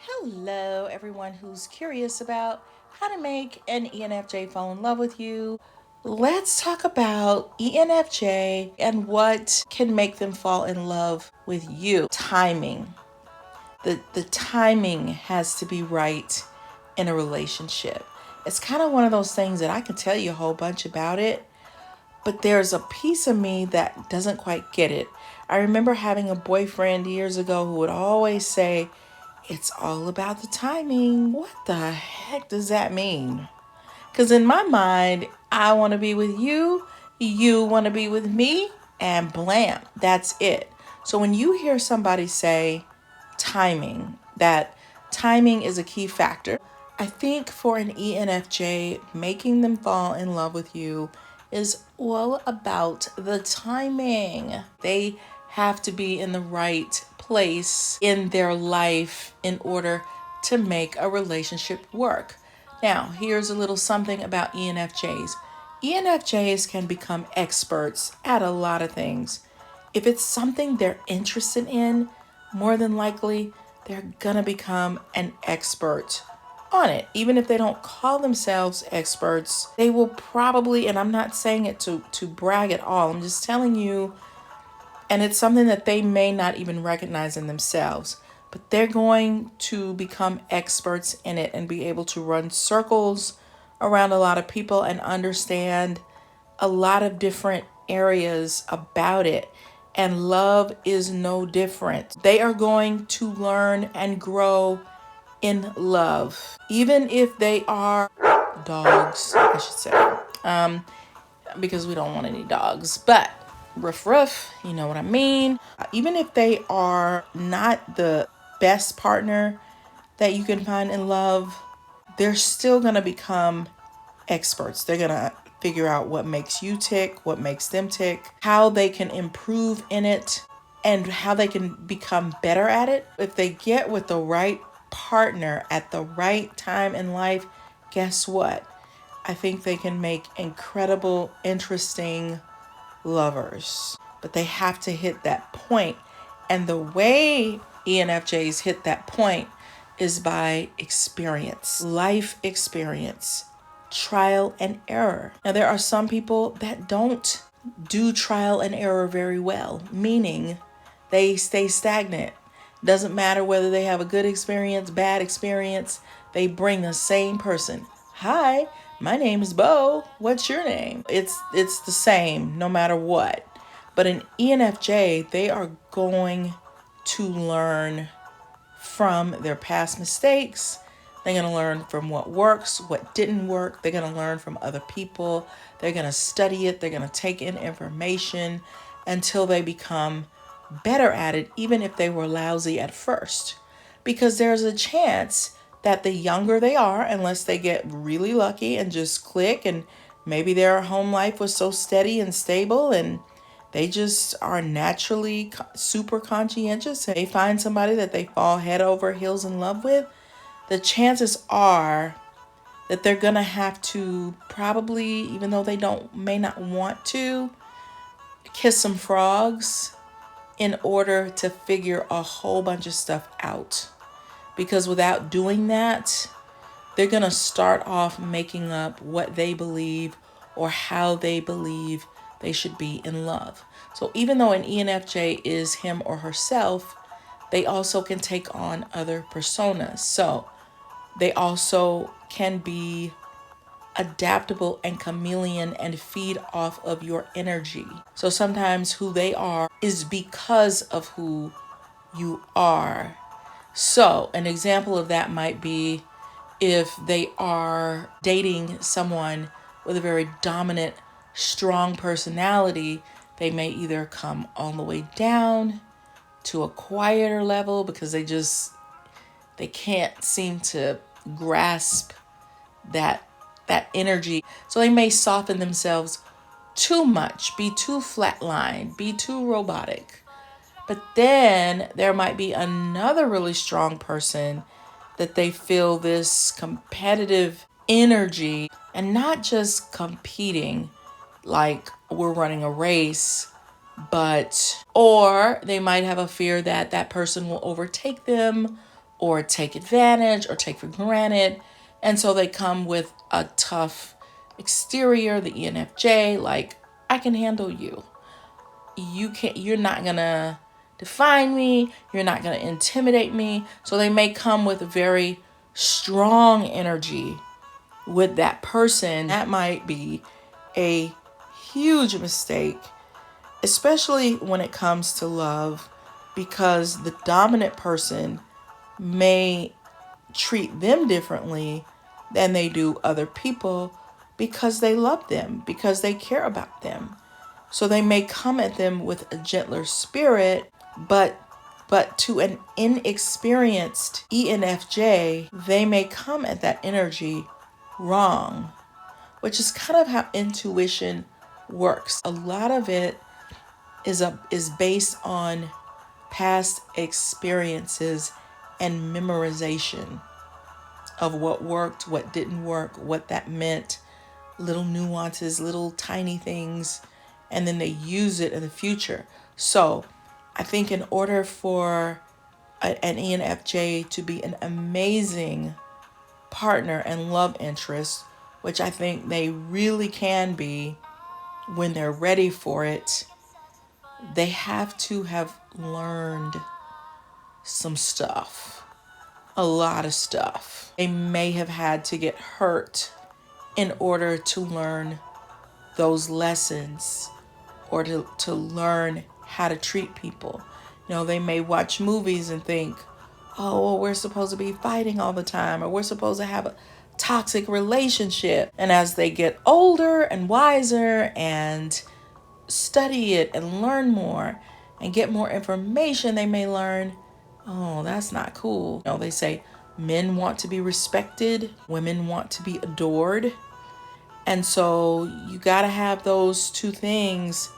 Hello, everyone who's curious about how to make an ENFJ fall in love with you. Let's talk about ENFJ and what can make them fall in love with you. Timing. The timing has to be right in a relationship. It's kind of one of those things that I can tell you a whole bunch about it, but there's a piece of me that doesn't quite get it. I remember having a boyfriend years ago who would always say, it's all about the timing. What the heck does that mean? Because in my mind, I want to be with you, you want to be with me, and blam, that's it. So when you hear somebody say timing, that timing is a key factor, I think for an ENFJ, making them fall in love with you is all about the timing. They have to be in the right place in their life in order to make a relationship work. Now, here's a little something about ENFJs. ENFJs can become experts at a lot of things. If it's something they're interested in, more than likely they're gonna become an expert on it. Even if they don't call themselves experts, they will probably, and I'm not saying it to brag at all, I'm just telling you, and it's something that they may not even recognize in themselves, but they're going to become experts in it and be able to run circles around a lot of people and understand a lot of different areas about it. And love is no different. They are going to learn and grow in love, even if they are dogs, I should say, because we don't want any dogs. But ruff ruff, you know what I mean. Even if they are not the best partner that you can find in love, they're still gonna become experts. They're gonna figure out what makes you tick, what makes them tick, how they can improve in it, and how they can become better at it. If they get with the right partner at the right time in life, guess what? I think they can make incredible, interesting lovers. But they have to hit that point. And the way ENFJs hit that point is by experience, life experience, trial and error. Now, there are some people that don't do trial and error very well, meaning they stay stagnant. Doesn't matter whether they have a good experience, bad experience, they bring the same person. Hi, my name is Bo. What's your name? It's the same no matter what. But in ENFJ, they are going to learn from their past mistakes. They're going to learn from what works, what didn't work. They're going to learn from other people. They're going to study it. They're going to take in information until they become better at it, even if they were lousy at first. Because there's a chance that the younger they are, unless they get really lucky and just click, and maybe their home life was so steady and stable and they just are naturally super conscientious, and they find somebody that they fall head over heels in love with, the chances are that they're gonna have to probably, even though they may not want to, kiss some frogs in order to figure a whole bunch of stuff out. Because without doing that, they're going to start off making up what they believe or how they believe they should be in love. So even though an ENFJ is him or herself, they also can take on other personas. So they also can be adaptable and chameleon and feed off of your energy. So sometimes who they are is because of who you are. So an example of that might be if they are dating someone with a very dominant, strong personality, they may either come all the way down to a quieter level because they can't seem to grasp that energy. So they may soften themselves too much, be too flatline, be too robotic. But then there might be another really strong person that they feel this competitive energy, and not just competing like we're running a race, or they might have a fear that that person will overtake them or take advantage or take for granted. And so they come with a tough exterior, the ENFJ, like, I can handle you. You're not gonna define me. You're not gonna intimidate me. So they may come with a very strong energy with that person. That might be a huge mistake, especially when it comes to love, because the dominant person may treat them differently than they do other people because they love them, because they care about them. So they may come at them with a gentler spirit, but to an inexperienced ENFJ, they may come at that energy wrong, which is kind of how intuition works. A lot of it is based on past experiences and memorization of what worked, what didn't work, what that meant, little nuances, little tiny things, and then they use it in the future. So I think in order for an ENFJ to be an amazing partner and love interest, which I think they really can be when they're ready for it, they have to have learned some stuff, a lot of stuff. They may have had to get hurt in order to learn those lessons or to learn how to treat people. You know, they may watch movies and think, oh, well, we're supposed to be fighting all the time, or we're supposed to have a toxic relationship. And as they get older and wiser and study it and learn more and get more information, they may learn, oh, that's not cool. You know, they say men want to be respected, women want to be adored. And so you got to have those two things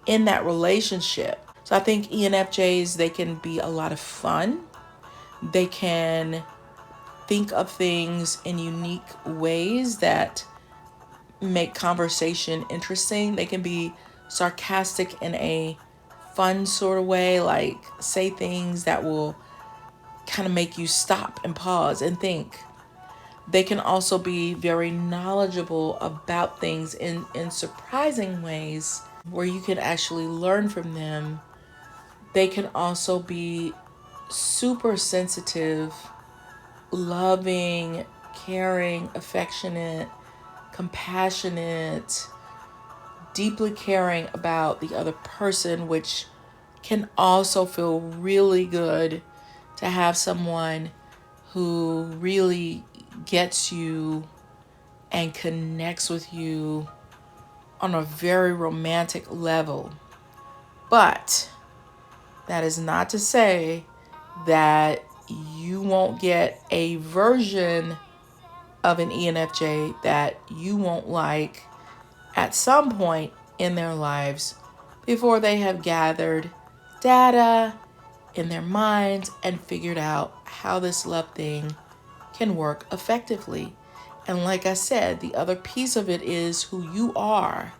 in that relationship. So I think ENFJs, they can be a lot of fun. They can think of things in unique ways that make conversation interesting. They can be sarcastic in a fun sort of way, like say things that will kind of make you stop and pause and think. They can also be very knowledgeable about things in surprising ways where you can actually learn from them. They can also be super sensitive, loving, caring, affectionate, compassionate, deeply caring about the other person, which can also feel really good to have someone who really gets you and connects with you on a very romantic level. But that is not to say that you won't get a version of an ENFJ that you won't like at some point in their lives before they have gathered data in their minds and figured out how this love thing can work effectively. And like I said, the other piece of it is who you are.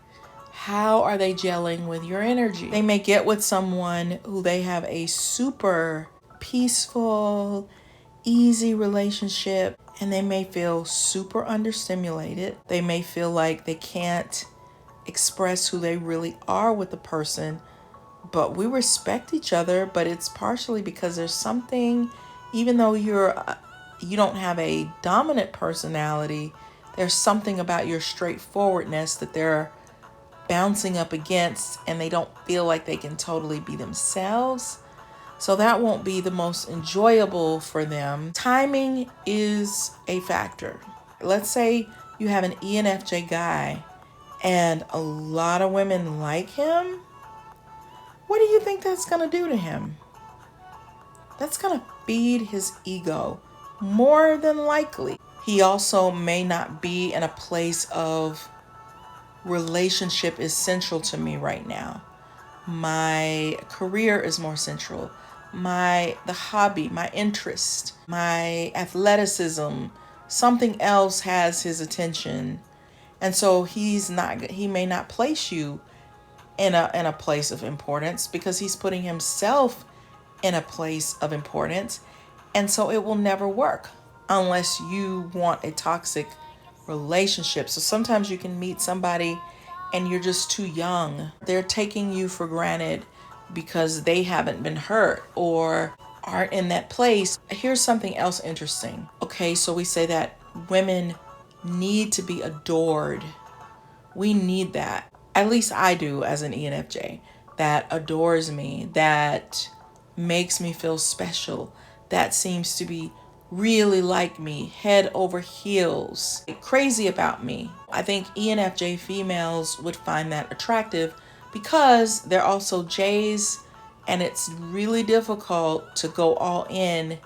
How are they gelling with your energy? They may get with someone who they have a super peaceful, easy relationship, and they may feel super understimulated. They may feel like they can't express who they really are with the person, but we respect each other. But it's partially because there's something, even though you don't have a dominant personality, there's something about your straightforwardness that they're bouncing up against, and they don't feel like they can totally be themselves. So that won't be the most enjoyable for them. Timing is a factor. Let's say you have an ENFJ guy and a lot of women like him. What do you think that's going to do to him? That's going to feed his ego, more than likely. He also may not be in a place of relationship is central to me right now. My career is more central. The hobby, my interest, my athleticism, something else has his attention. And so he may not place you in a place of importance because he's putting himself in a place of importance. And so it will never work unless you want a toxic relationship. So sometimes you can meet somebody and you're just too young. They're taking you for granted because they haven't been hurt or aren't in that place. Here's something else interesting. Okay, so we say that women need to be adored. We need that. At least I do as an ENFJ. That adores me, that makes me feel special, that seems to be really like me, head over heels, crazy about me. I think ENFJ females would find that attractive because they're also J's, and it's really difficult to go all in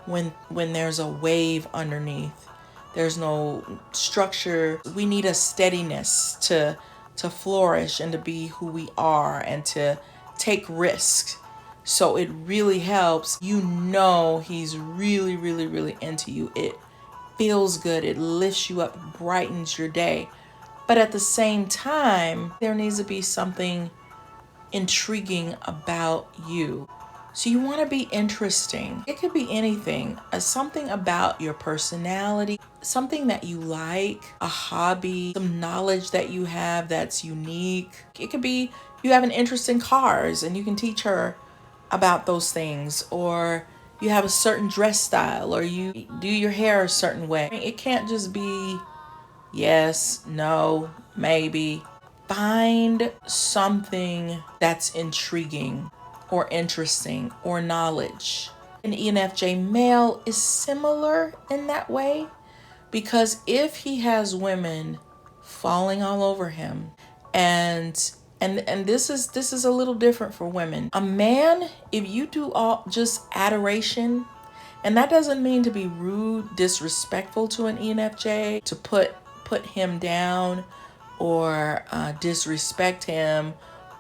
when there's a wave underneath. There's no structure. We need a steadiness to flourish and to be who we are and to take risks. So it really helps. You know he's really, really, really into you. It feels good. It lifts you up, brightens your day. But at the same time, there needs to be something intriguing about you. So you want to be interesting. It could be anything, something about your personality, something that you like, a hobby, some knowledge that you have that's unique. It could be you have an interest in cars and you can teach her about those things, or you have a certain dress style, or you do your hair a certain way. It can't just be yes, no, maybe. Find something that's intriguing or interesting or knowledge. An ENFJ male is similar in that way because if he has women falling all over him and this is a little different for women. A man, if you do all just adoration, and that doesn't mean to be rude, disrespectful to an ENFJ, to put him down or disrespect him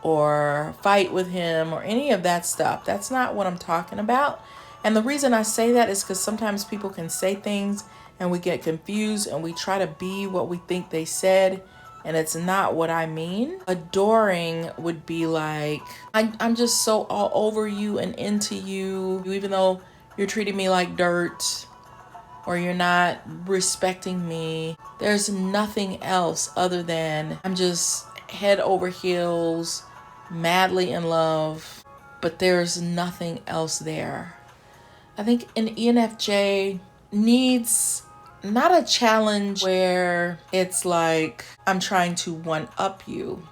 or fight with him or any of that stuff. That's not what I'm talking about. And the reason I say that is because sometimes people can say things and we get confused and we try to be what we think they said, and it's not what I mean. Adoring would be like, I'm just so all over you and into you, even though you're treating me like dirt or you're not respecting me. There's nothing else other than I'm just head over heels, madly in love, but there's nothing else there. I think an ENFJ needs not a challenge where it's like I'm trying to one up you,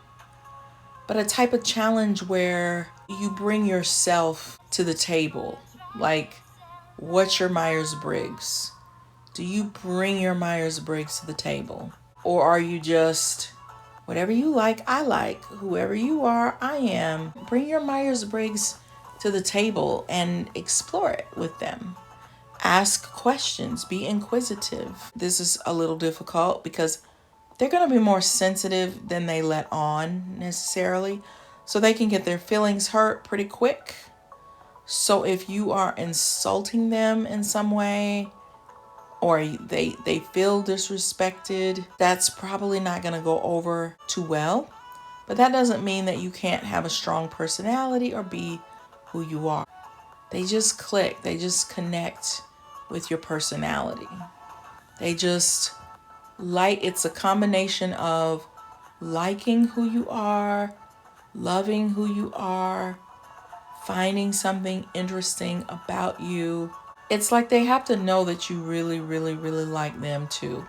but a type of challenge where you bring yourself to the table. Like, what's your Myers-Briggs? Do you bring your Myers-Briggs to the table? Or are you just, whatever you like, I like. Whoever you are, I am. Bring your Myers-Briggs to the table and explore it with them. Ask questions, be inquisitive. This is a little difficult because they're going to be more sensitive than they let on necessarily. So they can get their feelings hurt pretty quick. So if you are insulting them in some way, or they feel disrespected, that's probably not going to go over too well. But that doesn't mean that you can't have a strong personality or be who you are. They just click. They just connect with your personality. They just like, it's a combination of liking who you are, loving who you are, finding something interesting about you. It's like they have to know that you really, really, really like them too.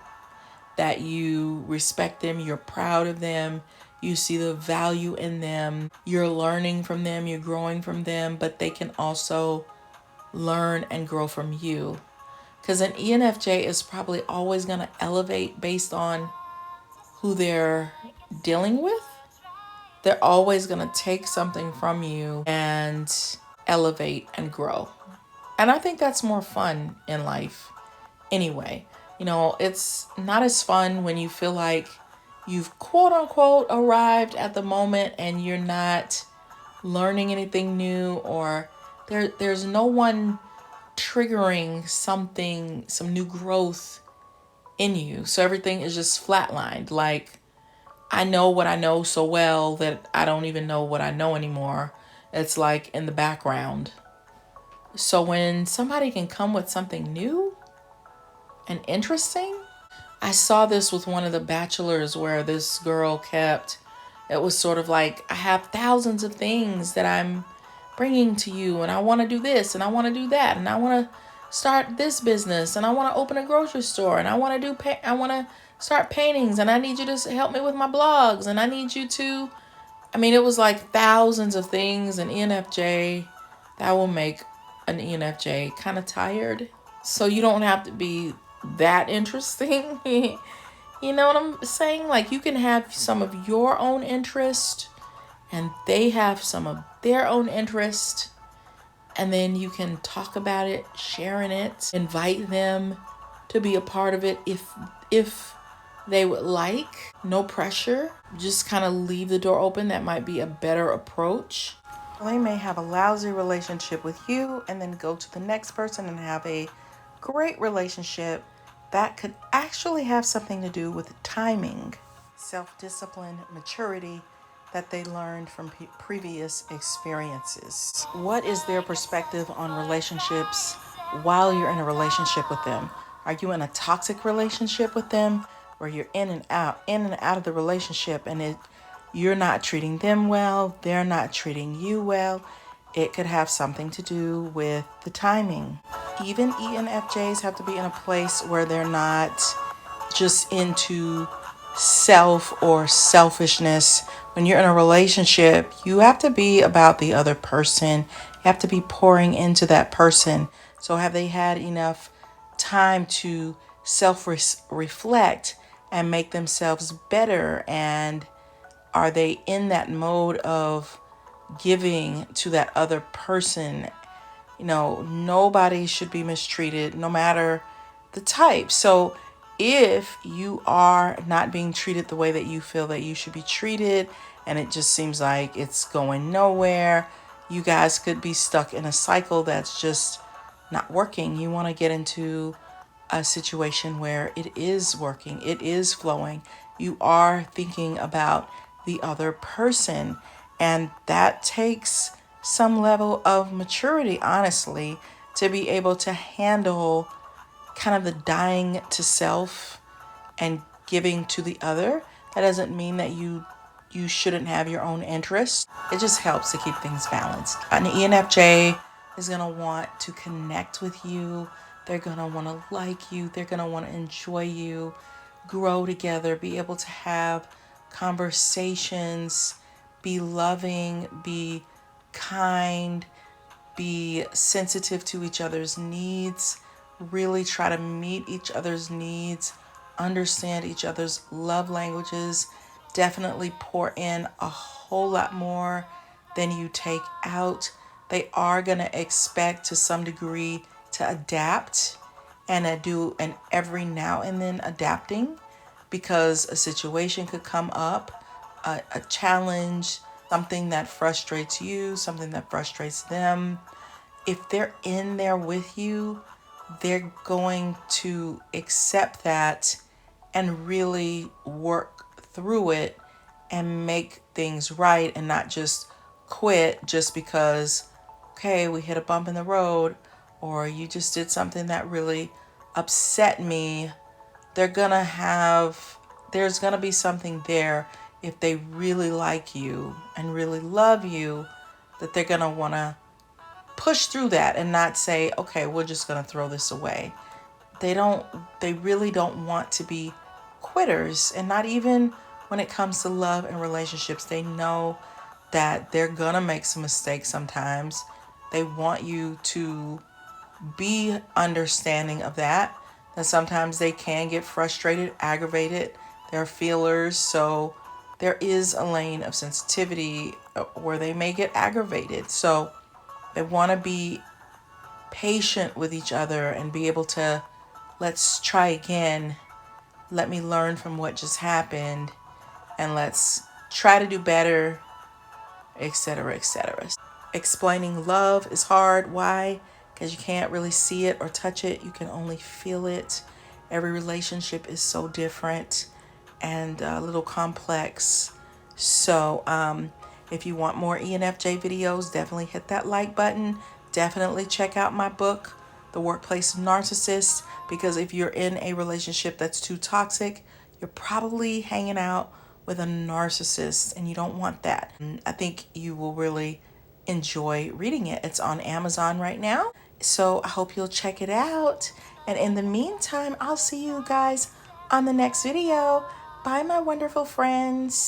That you respect them, you're proud of them, you see the value in them, you're learning from them, you're growing from them, but they can also learn and grow from you. Because an ENFJ is probably always going to elevate based on who they're dealing with. They're always going to take something from you and elevate and grow. And I think that's more fun in life anyway. You know, it's not as fun when you feel like you've quote unquote arrived at the moment and you're not learning anything new, or there's no one triggering something, some new growth in you. So everything is just flatlined. Like, I know what I know so well that I don't even know what I know anymore. It's like in the background. So when somebody can come with something new and interesting, I saw this with one of the bachelors where this girl kept, it was sort of like, I have thousands of things that I'm bringing to you, and I want to do this, and I want to do that, and I want to start this business, and I want to open a grocery store, and I want to I want to start paintings, and I need you to help me with my blogs, and I need you to, I mean, it was like thousands of things, and ENFJ, that will make an ENFJ kind of tired. So you don't have to be that interesting. You know what I'm saying? Like, you can have some of your own interest and they have some of their own interest, and then you can talk about it, sharing it, invite them to be a part of it if they would like. No pressure. Just kind of leave the door open. That might be a better approach. They may have a lousy relationship with you and then go to the next person and have a great relationship. That could actually have something to do with timing, self-discipline, maturity that they learned from previous experiences. What is their perspective on relationships while you're in a relationship with them? Are you in a toxic relationship with them where you're in and out of the relationship, and you're not treating them well, they're not treating you well? It could have something to do with the timing. Even ENFJs have to be in a place where they're not just into self or selfishness. When you're in a relationship, you have to be about the other person. You have to be pouring into that person. So have they had enough time to self reflect and make themselves better? And are they in that mode of giving to that other person? You know, nobody should be mistreated, no matter the type. So if you are not being treated the way that you feel that you should be treated, and it just seems like it's going nowhere, you guys could be stuck in a cycle that's just not working. You want to get into a situation where it is working, it is flowing. You are thinking about the other person, and that takes some level of maturity, honestly, to be able to handle kind of the dying to self and giving to the other. That doesn't mean that you shouldn't have your own interests. It just helps to keep things balanced. An ENFJ is going to want to connect with you. They're going to want to like you. They're going to want to enjoy you, grow together, be able to have conversations, be loving, be kind, be sensitive to each other's needs, really try to meet each other's needs, understand each other's love languages, definitely pour in a whole lot more than you take out. They are going to expect to some degree to adapt and do an every now and then adapting, because a situation could come up, a challenge, something that frustrates you, something that frustrates them. If they're in there with you, they're going to accept that and really work through it and make things right, and not just quit just because, okay, we hit a bump in the road, or you just did something that really upset me. They're gonna have, there's gonna be something there, if they really like you and really love you, that they're gonna wanna push through that and not say, okay, we're just gonna throw this away. They really don't want to be quitters. And not even when it comes to love and relationships. They know that they're gonna make some mistakes sometimes. They want you to be understanding of that, that sometimes they can get frustrated, aggravated. They're feelers. So there is a lane of sensitivity where they may get aggravated. So they want to be patient with each other and be able to, let's try again. Let me learn from what just happened, and let's try to do better, etc., etc. Explaining love is hard. Why? Because you can't really see it or touch it. You can only feel it. Every relationship is so different and a little complex. So if you want more ENFJ videos, definitely hit that like button. Definitely check out my book, The Workplace Narcissist, because if you're in a relationship that's too toxic, you're probably hanging out with a narcissist and you don't want that. And I think you will really enjoy reading it. It's on Amazon right now. So I hope you'll check it out. And in the meantime, I'll see you guys on the next video. Bye, my wonderful friends.